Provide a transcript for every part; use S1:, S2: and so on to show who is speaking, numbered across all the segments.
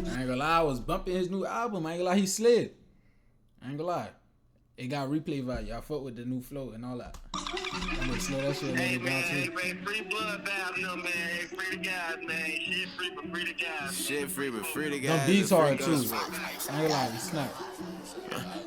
S1: I ain't gonna lie, I was bumping his new album. I ain't gonna lie, he slid. I ain't gonna lie. It got replay value. I fuck with the new flow and all that. I'm gonna slow that shit
S2: Hey
S1: down
S2: man,
S1: too.
S2: hey, free blood bath, no man. Hey, free the guys, man. Shit free, but free the guys.
S3: Shit free, but free the guys.
S1: Them beats hard too. I ain't gonna lie, we snap.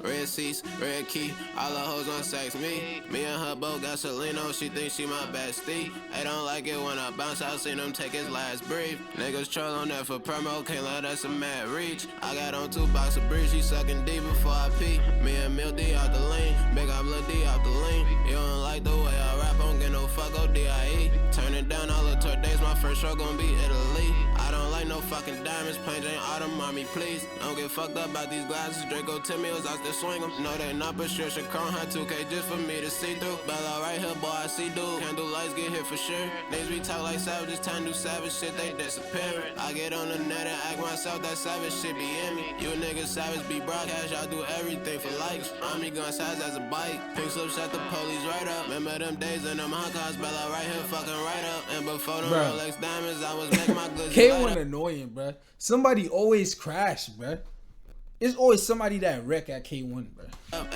S3: Red seats, red key, all the hoes on sex me. Me and her both got Selena, she thinks she my bestie. I don't like it when I bounce, I seen him take his last breath. Niggas troll on that for promo, can't let us a mad reach. I got on 2 box of bridge, she sucking deep before I pee. Me and Mil D out the lane, big up Lil D out the lane. You don't like the way I rap, I don't get no fuck, ODIE. Turn it down, all the tour days, my first show gon' be Italy. I don't like no fucking diamonds, plain Jane Autumn, mommy please. Don't get fucked up about these glasses, Draco Timmy was out there swing 'em. No, they not, but sure, Chacron had 2K just for me to see through. Bella right here, boy, I see dude. Candle lights get hit for sure. Niggas we talk like savages, time to do savage shit, they disappearing. I get on the net and act myself, that savage shit be in me. You niggas savage be broadcast, y'all do everything for likes. I'm gun size as a bike. Pink slip shut the police right up. Remember them days in them hot cars, Bella right here, fucking right up. And before them Rolex diamonds, I was making my goods.
S1: K1 annoying, bruh. Somebody always crash, bruh. It's always somebody that wreck at K1, bruh.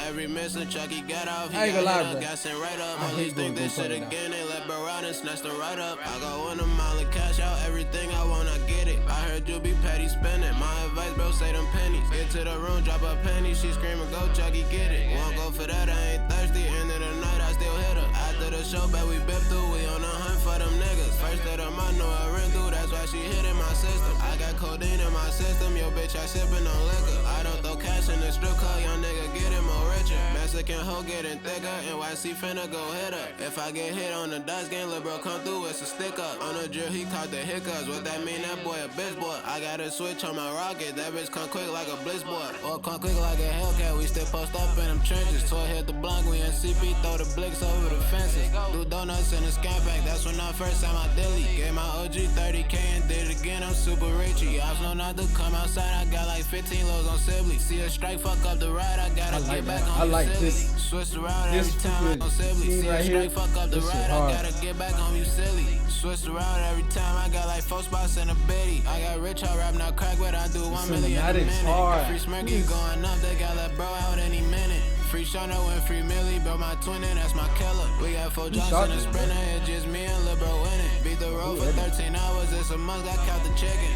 S3: Every missing Chuckyy got off.
S1: I ain't gonna lie, bro.
S3: Gassing right up.
S1: I
S3: Police
S1: hate
S3: think
S1: going
S3: this shit
S1: to
S3: again. They let bro out and snatch them right up. I go in a mile and cash out everything I want, I get it. I heard you be petty spending. My advice, bro, say them pennies. Get to the room, drop a penny. She screaming, go Chuckyy, get it. Won't go for that, I ain't thirsty. End of the night, I still hit her. After the show, bet we bip through. We on a hunt for them niggas. First of the month, know I ran through. That's why she hit in my system. I got codeine in my system. Yo, bitch, I sippin' on liquor. I don't throw cash in the strip club. Young nigga getting more richer. Mexican hoe getting thicker. NYC finna go hit her. If I get hit on the dice game, lil' bro come through, it's a stick up. On the drill, he caught the hiccups. What that mean? That boy a bitch boy. I got a switch on my rocket. That bitch come quick like a blitz boy. Or come quick like a Hellcat. We still post up in them trenches. Toy hit the blunt, we in CP, throw the blicks over the fences. Do donuts in the scan pack. That's when I first time I dilly. Gave my OG 30K and did it again. I'm super richy. I was know not to come outside. I got like 15 lows on Sibley. See a strike, fuck up the ride. I gotta get back on.
S1: I like this.
S3: Switch around every time I on Sibley. See a strike, fuck up the ride. I gotta get back on you silly. Switch around every time. I got like 4 spots in a bitty. I got rich, I rap now crack, but I do 1 million a minute. Free Smirky going up. They got that bro out any minute. Free Shona and free Millie, bro, my twin, and that's my killer. We got 4 Johnson and Sprinter, it's just me and Lil Bro winning. Beat the road for 13 hours, it's a must, I count the chicken.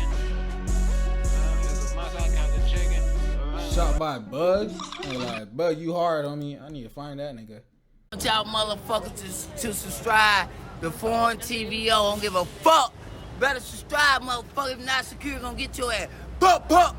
S3: It's a must, I count the chicken.
S1: Shot by Bug. Like, Bug, you hard on me. I need to find that nigga.
S4: Y'all motherfuckers to subscribe to Foreign TVO. Don't give a fuck. Better subscribe, motherfucker. If not, security gonna get your ass. Pup, pup.